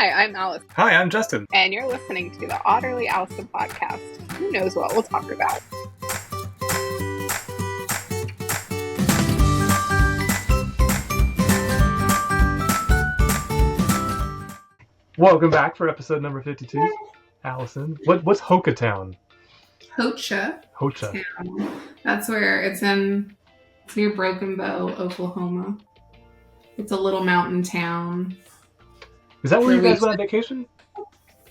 Hi, I'm Allison. Hi, I'm Justin. And you're listening to the Otterly Owlsome Podcast. Who knows what we'll talk about? Welcome back for episode number 52. Allison, what's Hoka Town? Hocha. Town. That's where it's near Broken Bow, Oklahoma. It's a little mountain town. Is that where you guys went on vacation?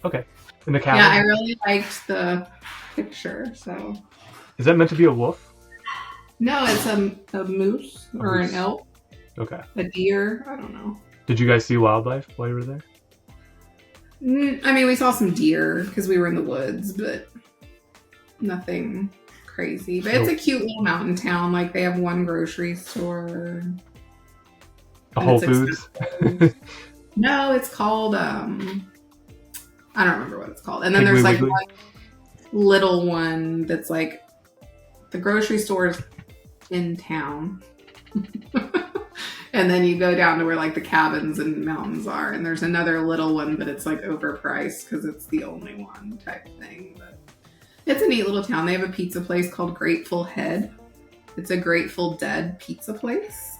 Okay. In the cabin? Yeah, I really liked the picture, so. Is that meant to be a wolf? No, it's a moose or an elk. Okay. A deer. I don't know. Did you guys see wildlife while you were there? I mean, we saw some deer because we were in the woods, but nothing crazy. But it's a cute little mountain town. Like, they have one grocery store. A Whole Foods? No, it's called, I don't remember what it's called. And then there's like one little one that's like, the grocery store's in town. And then you go down to where like the cabins and mountains are. And there's another little one, but it's like overpriced because it's the only one type thing. But it's a neat little town. They have a pizza place called Grateful Head. It's a Grateful Dead pizza place.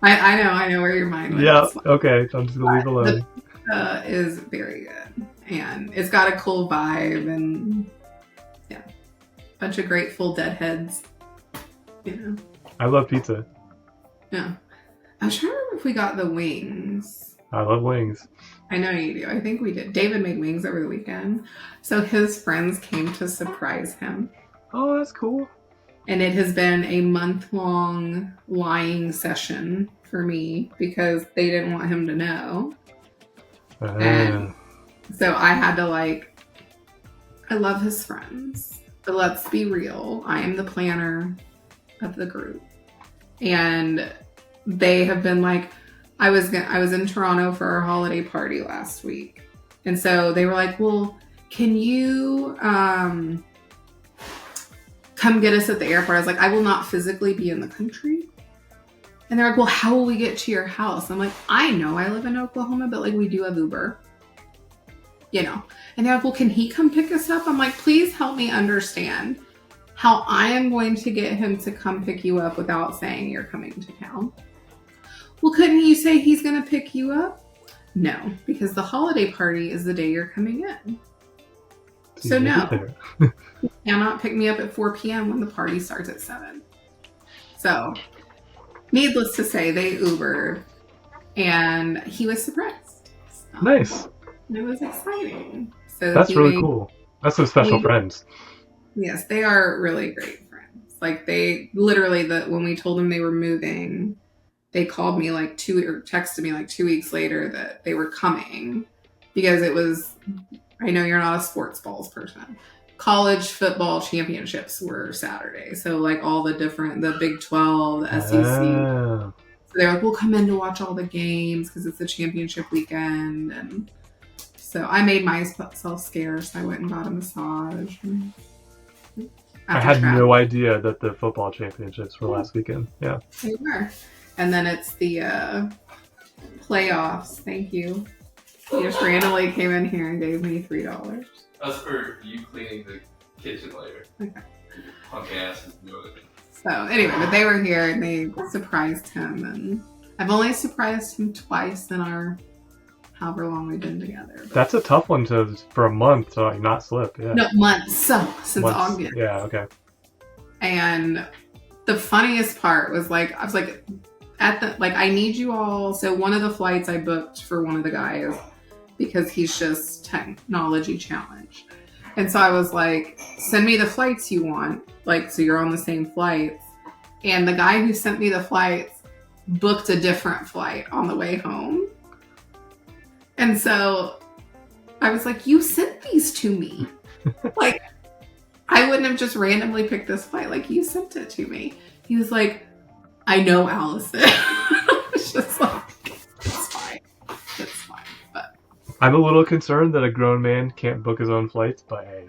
I know where your mind went. Yeah, okay. I'm just going to leave alone. The pizza is very good. And it's got a cool vibe and, yeah. Bunch of Grateful Dead heads. You know. I love pizza. Yeah. I'm trying to remember if we got the wings. I love wings. I know you do. I think we did. David made wings over the weekend. So his friends came to surprise him. Oh, that's cool. And it has been a month-long lying session for me because they didn't want him to know. And so I had to I love his friends. But let's be real. I am the planner of the group. And they have been like, I was in Toronto for our holiday party last week. And so they were like, well, can you come get us at the airport? I was like, I will not physically be in the country. And they're like, well, how will we get to your house? I'm like, I know I live in Oklahoma, but we do have Uber. You know. And they're like, well, can he come pick us up? I'm like, please help me understand how I am going to get him to come pick you up without saying you're coming to town. Well, couldn't you say he's going to pick you up? No, because the holiday party is the day you're coming in. So no, you cannot pick me up at 4 p.m. when the party starts at 7. So, needless to say, they Ubered, and he was surprised. So, nice. It was exciting. So that's really cool. That's some special friends. Yes, they are really great friends. Like, they literally, when we told them they were moving, they called me or texted me 2 weeks later that they were coming because it was, I know you're not a sports balls person. College football championships were Saturday. So all the Big 12, the SEC. So they're like, we'll come in to watch all the games because it's the championship weekend. And so I made myself scarce. I went and got a massage. I had no idea that the football championships were last weekend. Yeah. They were. And then it's the playoffs. Thank you. He just randomly came in here and gave me $3. That's for you cleaning the kitchen later. Okay. Punk ass is doing it. So anyway, but they were here and they surprised him. And I've only surprised him twice in our however long we've been together. But that's a tough one for a month to not slip. Yeah. No, months. Since August. Yeah, okay. And the funniest part was I was I need you all. So one of the flights I booked for one of the guys because he's just technology challenged. And so I was like, send me the flights you want. So you're on the same flights. And the guy who sent me the flights booked a different flight on the way home. And so I was like, you sent these to me. I wouldn't have just randomly picked this flight. You sent it to me. He was like, I know, Allison. It's just it's fine. It's fine. But I'm a little concerned that a grown man can't book his own flights, but hey,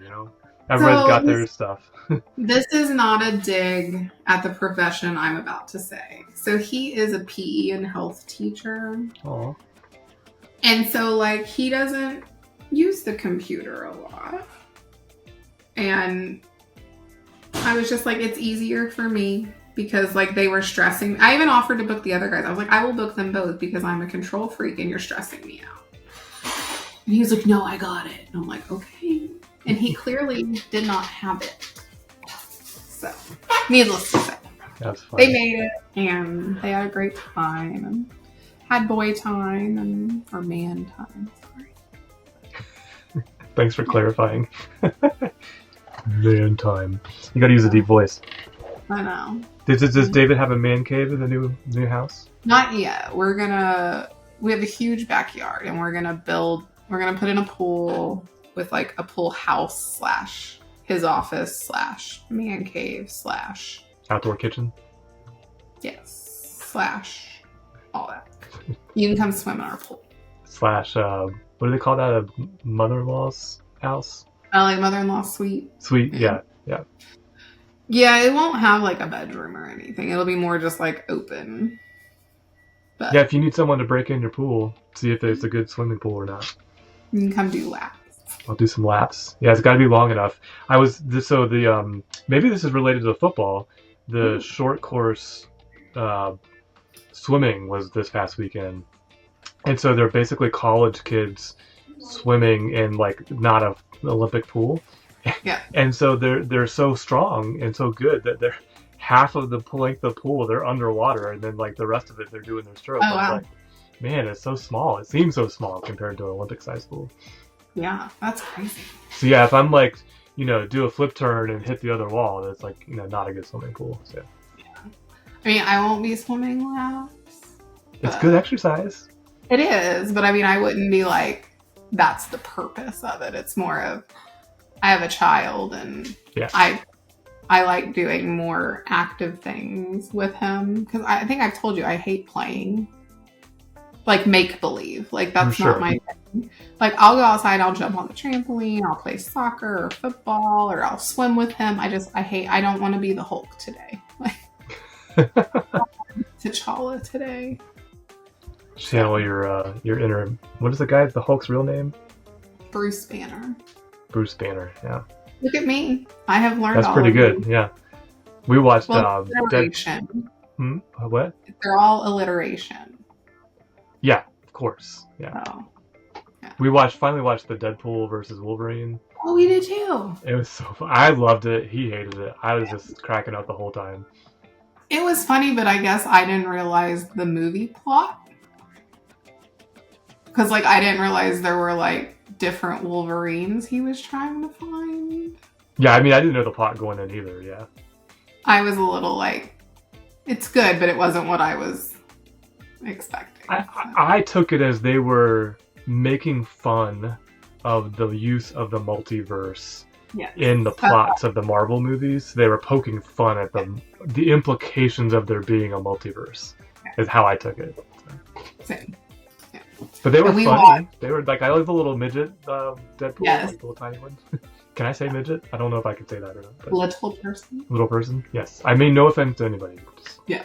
everybody's got their stuff. This is not a dig at the profession I'm about to say. So he is a PE and health teacher. Aww. And so, like, he doesn't use the computer a lot. And I was just like, it's easier for me because, like, they were stressing. I even offered to book the other guys. I was like, I will book them both because I'm a control freak and you're stressing me out. And he was like, no, I got it. And I'm like, okay. And he clearly did not have it. So, needless to say, That's funny. they made it and they had a great time and had boy time or man time. Sorry. Thanks for clarifying. Man time. You gotta use a deep voice. I know. Does David have a man cave in the new house? Not yet. We have a huge backyard and we're gonna put in a pool with like a pool house / his office / man cave / Outdoor kitchen? yes / all that. You can come swim in our pool. / what do they call that? A mother-in-law's house? I like mother-in-law suite. Sweet, yeah. Yeah, it won't have like a bedroom or anything. It'll be more just like open. But Yeah, if you need someone to break in your pool, see if it's a good swimming pool or not. you can come do laps. I'll do some laps. Yeah, it's got to be long enough. Maybe this is related to the football. The short course swimming was this past weekend, and so they're basically college kids swimming in like not an Olympic pool. Yeah. And so they're so strong and so good that they're half of the length of the pool they're underwater, and then like the rest of it they're doing their stroke. Oh, wow. Like, man, it's so small. It seems so small compared to an Olympic-sized pool. Yeah, that's crazy. So yeah, if I'm like, do a flip turn and hit the other wall, that's like, not a good swimming pool. So I mean, I won't be swimming laps. it's good exercise. It is, but I mean, I wouldn't be like, that's the purpose of it. It's more of, I have a child and Yeah. I like doing more active things with him because I think I've told you I hate playing like make believe. Like that's Sure. not my thing. Like I'll go outside, I'll jump on the trampoline, I'll play soccer or football, or I'll swim with him. I don't want to be the Hulk today. Like T'Challa today. Channel your inner. What is the Hulk's real name? Bruce Banner. Bruce Banner. Yeah, Look at me. I have learned. that's all pretty of good. them. Yeah, we watched Well, Dead. alliteration. What? They're all alliteration. Yeah, of course. Yeah, So. we finally watched the Deadpool versus Wolverine. Oh, we did too. It was so fun. I loved it. He hated it. I was just cracking up the whole time. It was funny, but I guess I didn't realize the movie plot. Because, like, I didn't realize there were, like, different Wolverines he was trying to find. Yeah, I mean, I didn't know the plot going in either. Yeah. I was a little like, it's good, but it wasn't what I was expecting. I took it as they were making fun of the use of the multiverse Yes. in the plots of the Marvel movies. They were poking fun at the implications of there being a multiverse. Is how I took it. Same. But they were And we funny. They were like, I like the little midget Deadpool, Yes. like the little tiny one. Can I say midget? I don't know if I can say that or not. But Little person. little person? Yes. I mean, no offense to anybody. Just,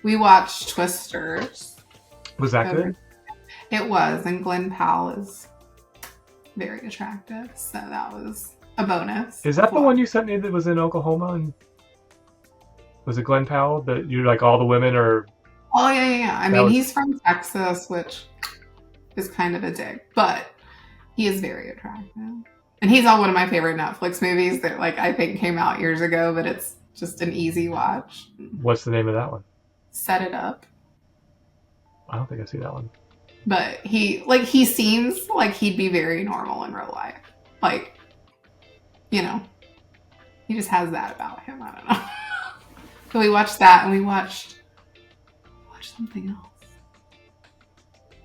We watched Twisters. was that good? It was, and Glenn Powell is very attractive, so that was a bonus. Is that the one you sent me that was in Oklahoma? And was it Glenn Powell? That you're like all the women are. Oh, yeah. I mean, he's from Texas, which is kind of a dick, but he is very attractive. And he's on one of my favorite Netflix movies that, like, I think came out years ago, but it's just an easy watch. What's the name of that one? Set It Up. I don't think I see that one. But he seems like he'd be very normal in real life. Like, he just has that about him. I don't know. So we watched that, and we watched something else.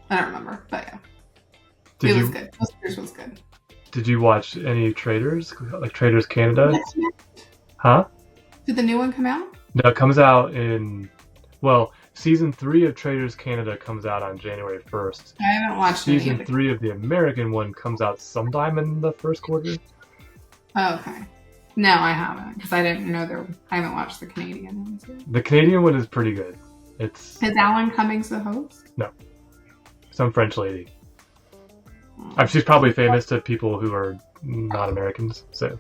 I don't remember, but yeah. It was good. Twisters was good. Did you watch any Traders? Like Traders Canada? Huh? Did the new one come out? No, it comes out season 3 of Traders Canada comes out on January 1st. I haven't watched any Season of 3 of the American one comes out sometime in the first quarter. Oh, okay. No, I haven't, because I didn't know I haven't watched the Canadian ones yet. The Canadian one is pretty good. Is Alan Cummings the host? some French lady. She's probably famous to people who are not Americans, so.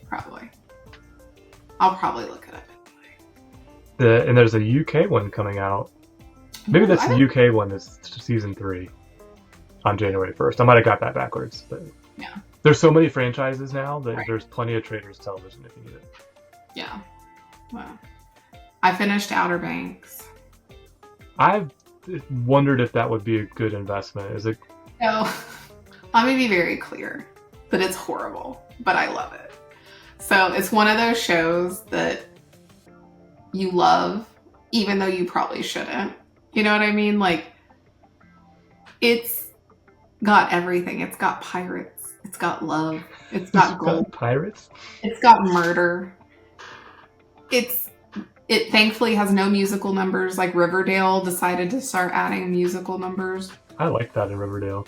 Probably. I'll probably look it up. And there's a UK one coming out. Maybe that's the UK one that's season 3 on January 1st. I might have got that backwards, but yeah. There's so many franchises now that there's plenty of Traders television if you need it. Yeah. Well, I finished Outer Banks. I've wondered if that would be a good investment. Is it? No. Let me be very clear that it's horrible, but I love it. So it's one of those shows that you love, even though you probably shouldn't. You know what I mean? Like, it's got everything. It's got pirates. It's got love. It's got gold. Pirates? It's got murder. It thankfully has no musical numbers. Like Riverdale decided to start adding musical numbers. I like that in Riverdale.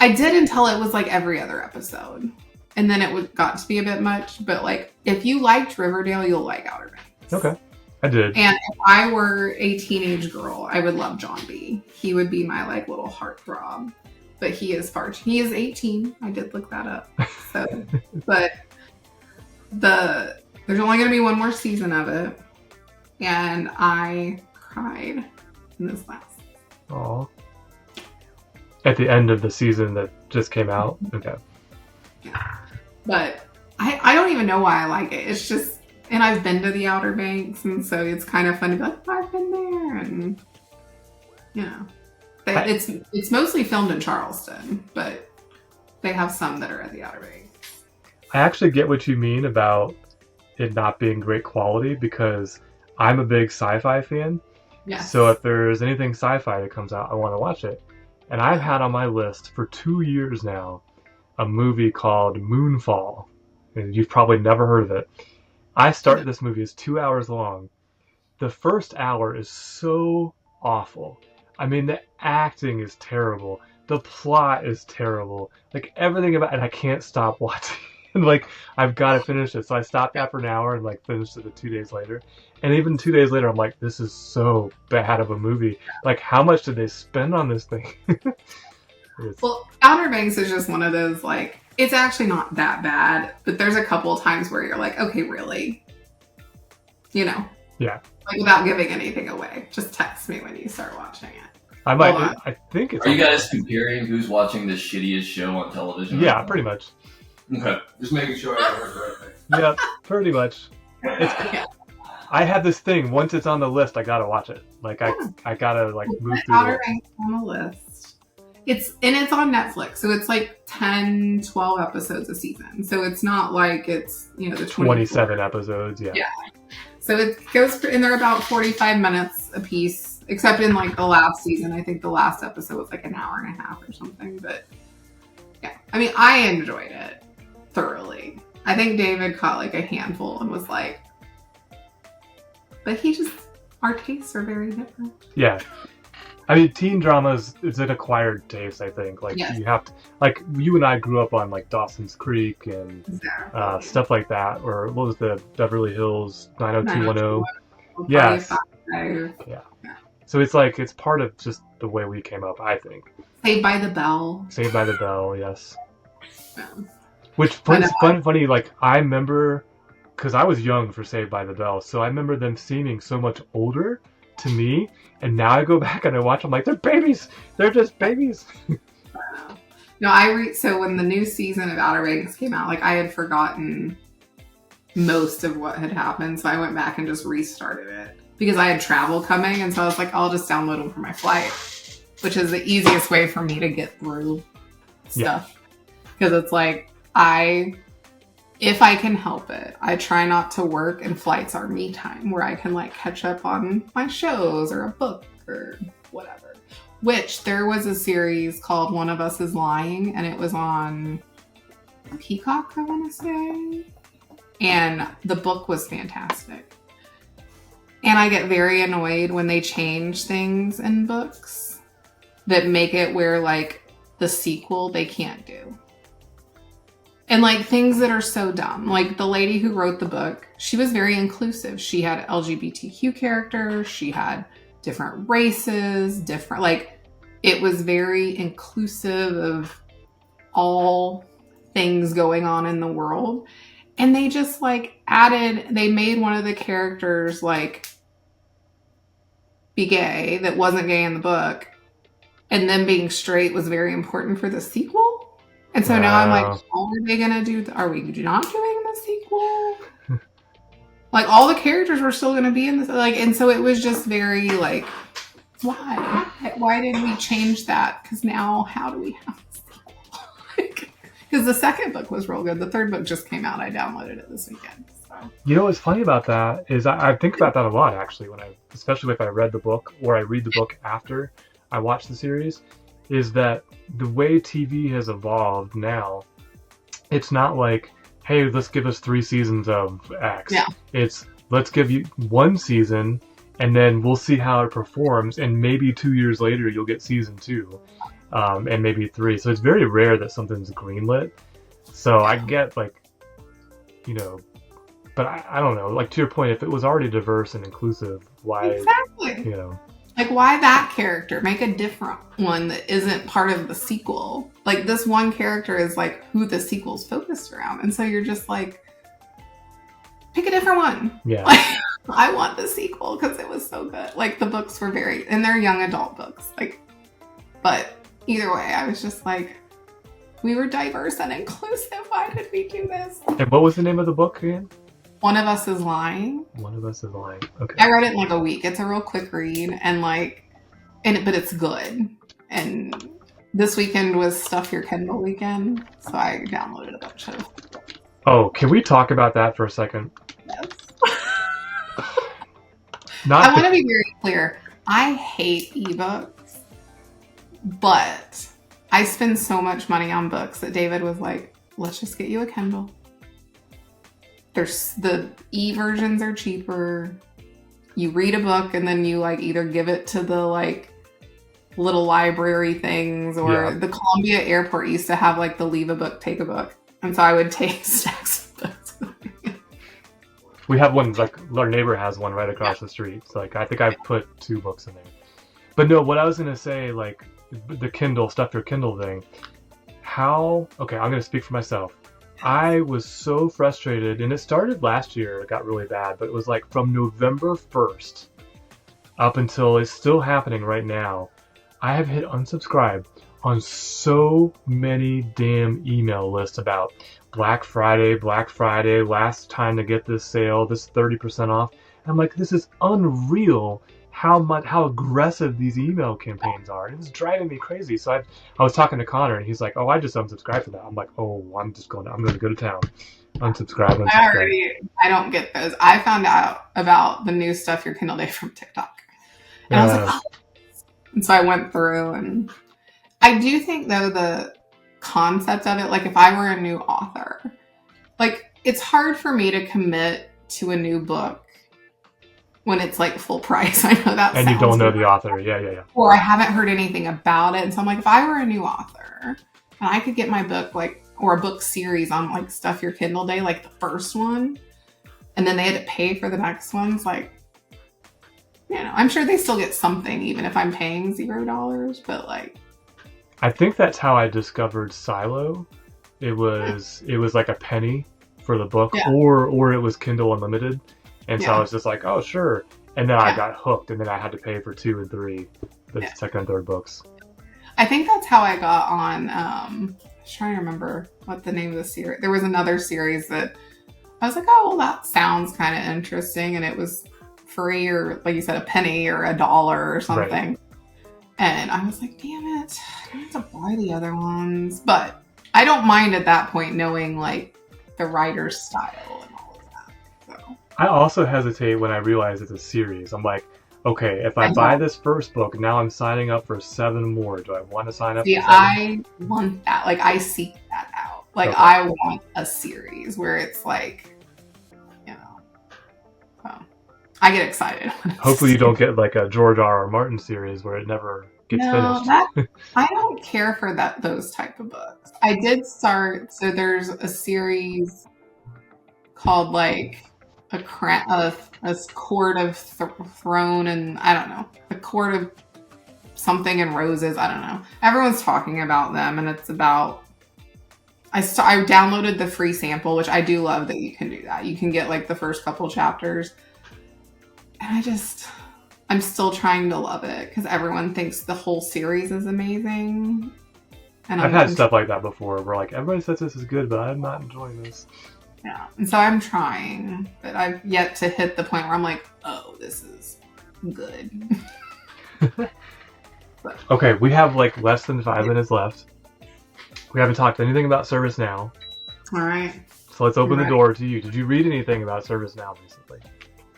I did until it was like every other episode. And then it got to be a bit much. But like, if you liked Riverdale, you'll like Outer Banks. Okay. I did. And if I were a teenage girl, I would love John B. He would be my like little heartthrob. But he is 18. I did look that up. So, but there's only going to be one more season of it. And I cried in this last. Aww. At the end of the season that just came out? Okay. Yeah. But I don't even know why I like it. It's just, and I've been to the Outer Banks, and so it's kind of fun to be like, I've been there, and you know, it's mostly filmed in Charleston, but they have some that are at the Outer Banks. I actually get what you mean about it not being great quality because I'm a big sci-fi fan. Yes. So if there's anything sci-fi that comes out, I want to watch it. And I've had on my list for 2 years now a movie called Moonfall. And you've probably never heard of it. I started this movie. It's 2 hours long. The first hour is so awful. I mean, the acting is terrible. The plot is terrible. Like, everything about it, and I can't stop watching. And, like, I've got to finish it. So I stopped after an hour and, like, finished it 2 days later. And even 2 days later, I'm like, this is so bad of a movie. Like, how much did they spend on this thing? Well, Outer Banks is just one of those, like, it's actually not that bad, but there's a couple of times where you're like, okay, really? You know? Yeah. Like, without giving anything away. Just text me when you start watching it. I might. I think it's. Are you guys comparing who's watching the shittiest show on television? Yeah, pretty much. Okay. Just making sure I heard the right thing. Yeah, pretty much. Yeah. I have this thing. Once it's on the list, I gotta watch it. Like I gotta like move through Outer it. Banks on the list. It's on Netflix, so it's like 10, 12 episodes a season. So it's not like it's, you know, the 27 episodes. Yeah. Yeah. So it goes, and they're about 45 minutes a piece, except in like the last season. I think the last episode was like an hour and a half or something. But yeah, I mean, I enjoyed it thoroughly. I think David caught like a handful and was like, but our tastes are very different. Yeah. I mean, teen dramas is an acquired taste, I think. Like, yes. You have to, like, you and I grew up on, like, Dawson's Creek and Exactly. stuff like that. Or what was the Beverly Hills 90210? 90210. Yes. 45. Yeah. So it's like, it's part of just the way we came up, I think. Saved by the Bell. Saved by the Bell, yes. Yeah. Which, funny, like, I remember, because I was young for Saved by the Bell, so I remember them seeming so much older to me, and now I go back and I watch them like, they're babies! They're just babies! No, so when the new season of Outer Banks came out, like, I had forgotten most of what had happened, so I went back and just restarted it. Because I had travel coming, and so I was like, I'll just download them for my flight. Which is the easiest way for me to get through stuff. Because it's like, if I can help it, I try not to work, and flights are me time where I can like catch up on my shows or a book or whatever. Which there was a series called One of Us is Lying, and it was on Peacock, I want to say. And the book was fantastic. And I get very annoyed when they change things in books that make it where like the sequel they can't do. And like things that are so dumb. Like the lady who wrote the book, she was very inclusive. She had LGBTQ characters. She had different races, it was very inclusive of all things going on in the world. And they just they made one of the characters be gay that wasn't gay in the book. And them being straight was very important for the sequel. And so now I'm how are they going to do? Are we not doing the sequel? All the characters were still going to be in this. And so it was just very why? Why did we change that? Because now how do we have a sequel? Because the second book was real good. The third book just came out. I downloaded it this weekend. So. You know what's funny about that is I think about that a lot, actually, especially if I read the book or I read the book after I watch the series, is that the way TV has evolved now, it's not hey, let's give us 3 seasons of X. Yeah. It's let's give you 1 season and then we'll see how it performs, and maybe 2 years later you'll get season 2, and maybe 3. So it's very rare that something's greenlit. So I get but I don't know. To your point, if it was already diverse and inclusive, why? Exactly. Why that character? Make a different one that isn't part of the sequel. This one character is who the sequel's focused around. And so you're just pick a different one. Yeah. I want the sequel because it was so good. The books were and they're young adult books. But either way, I was just we were diverse and inclusive. Why did we do this? And what was the name of the book again? One of Us is Lying. One of Us is Lying. Okay. I read it in a week. It's a real quick read but it's good. And this weekend was Stuff Your Kindle weekend, so I downloaded a bunch of. Oh, can we talk about that for a second? Yes. I want to be very clear. I hate ebooks, but I spend so much money on books that David was let's just get you a Kindle. There's the e-versions are cheaper. You read a book and then you either give it to the little library things, or the Columbia Airport used to have the leave a book, take a book. And so I would take stacks of books. We have one, our neighbor has one right across the street. So I think I've put 2 books in there. But no, what I was going to say, the Kindle, Stuff Your Kindle thing. Okay, I'm going to speak for myself. I was so frustrated, and it started last year. It got really bad, but it was from November 1st up until it's still happening right now. I have hit unsubscribe on so many damn email lists about Black Friday, last time to get this sale, this 30% off. I'm this is unreal how aggressive these email campaigns are. It's driving me crazy. So I was talking to Connor, and he's like, "Oh, I just unsubscribed to that." I'm I'm going to go to town. Unsubscribe. I don't get those. I found out about the new Stuff Your Kindle Day from TikTok. And I was oh. And so I went through, and I do think though the concept of it, if I were a new author, it's hard for me to commit to a new book when it's full price. I know that. And you don't know the author. Yeah. Or I haven't heard anything about it. And so I'm if I were a new author and I could get my book or a book series on Stuff Your Kindle Day, the first one, and then they had to pay for the next ones, I'm sure they still get something even if I'm paying $0, but I think that's how I discovered Silo. It was a penny for the book, or it was Kindle Unlimited. And so I was just oh, sure. And then I got hooked, and then I had to pay for 2 and 3, the second and third books. I think that's how I got on, I was trying to remember what the name of the series. There was another series that I was oh, well, that sounds kind of interesting. And it was free, or like you said, a penny or $1 or something. Right. And I was damn it, I have to buy the other ones. But I don't mind at that point knowing the writer's style and all of that. So. I also hesitate when I realize it's a series. I'm okay, if I buy this first book, now I'm signing up for 7 more. Do I want to sign up for 7? I want that. I seek that out. Okay. I want a series where it's I get excited. Hopefully you don't get a George R.R. Martin series where it never gets finished. I don't care for those type of books. I did start, so there's a series called a Court of Throne, and I don't know, a Court of something in roses. I don't know. Everyone's talking about them, and it's about. I downloaded the free sample, which I do love that you can do that. You can get like the first couple chapters, and I'm still trying to love it because everyone thinks the whole series is amazing. And I've had stuff like that before where like everybody says this is good, but I'm not enjoying this. Yeah, and so I'm trying, but I've yet to hit the point where I'm like, oh, this is good. Okay, we have like less than 5 minutes left. We haven't talked anything about ServiceNow. All right. So let's open the door to you. Did you read anything about ServiceNow recently?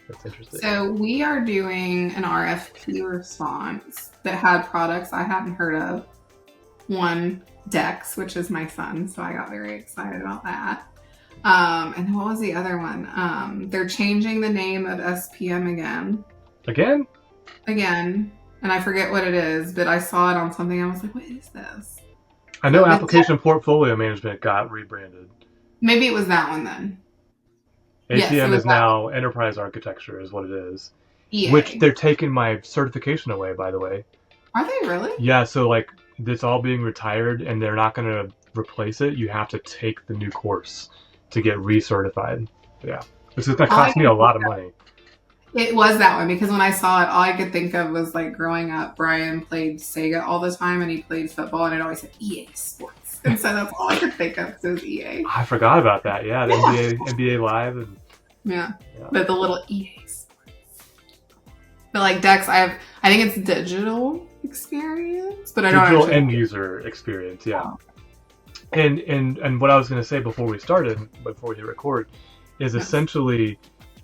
That's interesting. So we are doing an RFP response that had products I hadn't heard of. One, Dex, which is my son, so I got very excited about that. And then what was the other one? They're changing the name of SPM again. Again. And I forget what it is, but I saw it on something. I was like, what is this? I know Application Portfolio Management got rebranded. Maybe it was that one then. APM is now Enterprise Architecture is what it is. EA. Which they're taking my certification away, by the way. Are they really? Yeah, so like it's all being retired and they're not going to replace it. You have to take the new course to get recertified. Yeah. This is going to cost me a lot of money. It was that one because when I saw it, all I could think of was like growing up, Brian played Sega all the time and he played football and it always said EA Sports. And so that's all I could think of because it was EA. I forgot about that. Yeah, the NBA Live. And, yeah, but the little EA Sports. But like Dex, I think it's digital experience, but I don't digital end user experience, yeah. Oh. And what I was going to say before we hit record, is essentially,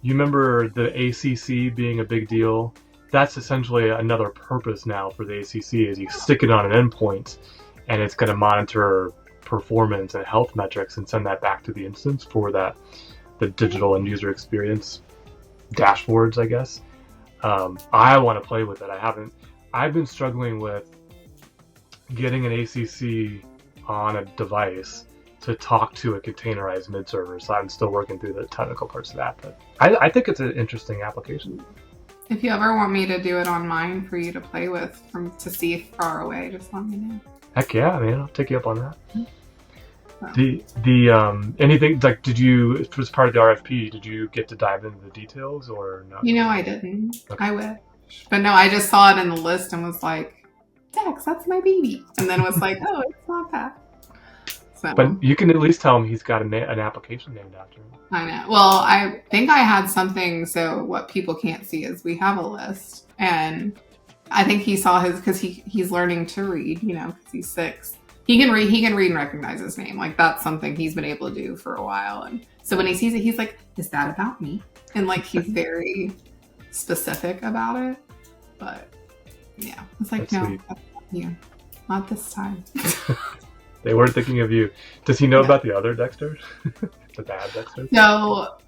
you remember the ACC being a big deal? That's essentially another purpose now for the ACC is you stick it on an endpoint, and it's going to monitor performance and health metrics and send that back to the instance for the digital end user experience dashboards, I guess. I want to play with it. I've been struggling with getting an ACC on a device to talk to a containerized mid server. So I'm still working through the technical parts of that. But I think it's an interesting application. If you ever want me to do it on mine for you to play with to see far away, just let me know. Heck yeah, man! I'll take you up on that. The anything like it was part of the RFP, did you get to dive into the details or not? I didn't. Okay. I wish. But no, I just saw it in the list and was like, Dex, that's my baby. And then was like, oh, it's not that. So, but you can at least tell him he's got an application named after him. I know. Well, I think I had something, so what people can't see is we have a list. And I think he saw his, because he's learning to read, because he's 6. He can read and recognize his name. Like, that's something he's been able to do for a while. And so when he sees it, he's like, is that about me? And like, he's very specific about it. But yeah, it's like, no, that's not you. Not this time. They weren't thinking of you. Does he know about the other Dexter? The bad Dexter? No,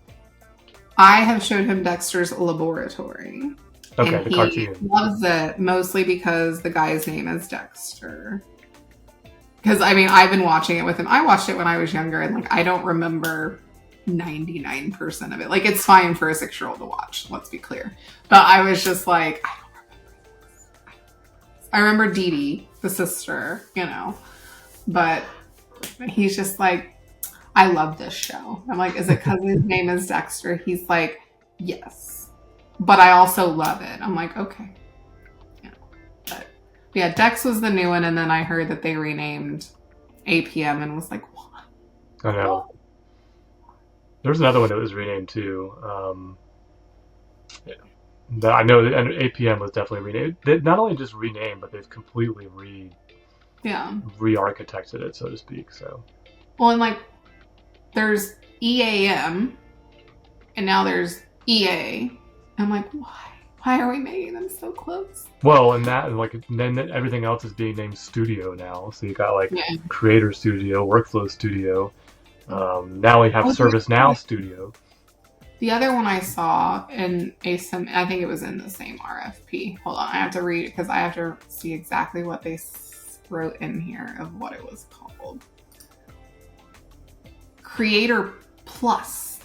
I have showed him Dexter's Laboratory. Okay, and the cartoon. He loves it mostly because the guy's name is Dexter. Because, I've been watching it with him. I watched it when I was younger, and, I don't remember 99% of it. Like, it's fine for a 6-year-old to watch, let's be clear. But I was just like, I don't remember this. I remember Dee Dee, the sister, But he's just like, I love this show. I'm like, is it because his name is Dexter? He's like, yes. But I also love it. I'm like, okay. But yeah, Dex was the new one, and then I heard that they renamed APM and was like, what? I know. There's another one that was renamed too. I know that APM was definitely renamed. They not only just renamed, but they've completely re-architected it, so to speak. So, well, and there's EAM, and now there's EA. I'm like, why? Why are we making them so close? Well, and that, then everything else is being named Studio now. So you got Creator Studio, Workflow Studio. Now we have ServiceNow Studio. The other one I saw in I think it was in the same RFP. Hold on, I have to read it because I have to see exactly what they wrote in here of what it was called. Creator Plus.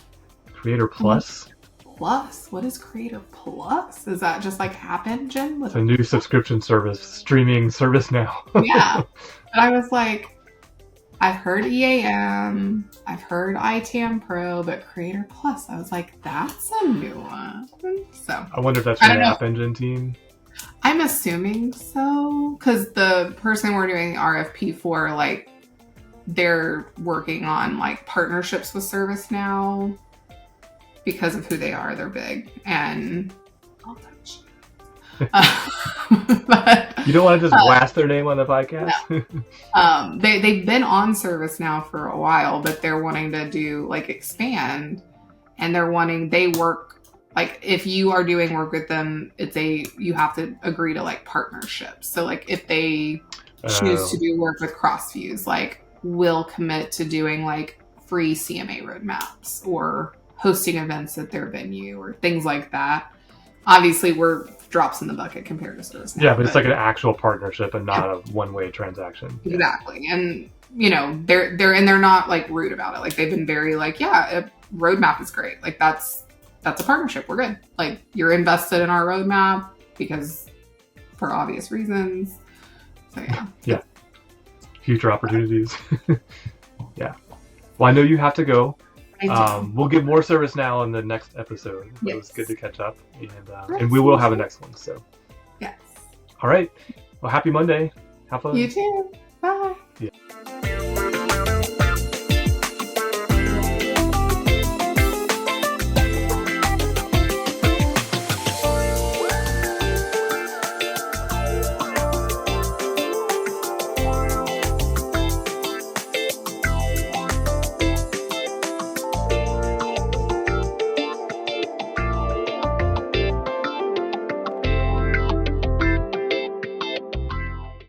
Creator Plus? Plus. What is Creator Plus? Is that just like App Engine? It's a new subscription service, streaming ServiceNow. Yeah. But I was like, I've heard EAM, I've heard ITAM Pro, but Creator Plus, I was like, that's a new one. So I wonder if that's from the App Engine team. I'm assuming so, because the person we're doing the RFP for, like, they're working on like partnerships with ServiceNow because of who they are. They're big, and I'll touch. But you don't want to just blast their name on the podcast? No. They've been on ServiceNow for a while, but they're wanting to do like expand, and they work like if you are doing work with them, you have to agree to like partnerships. So like if they choose to do work with Crossviews, like we'll commit to doing like free CMA roadmaps or hosting events at their venue or things like that. Obviously, we're drops in the bucket compared to ServiceNow. Yeah, but it's like an actual partnership and not a one-way transaction. Exactly. And, you know, they're not like rude about it. Like they've been very like, yeah, a roadmap is great. Like that's a partnership. We're good. Like you're invested in our roadmap because for obvious reasons. So yeah. Yeah. Future opportunities. Yeah. Well, I know you have to go. We'll get more ServiceNow in the next episode. Yes. It was good to catch up, and we will have a next one. So, yes. All right. Well, happy Monday. Have fun. You too. Bye. Yeah.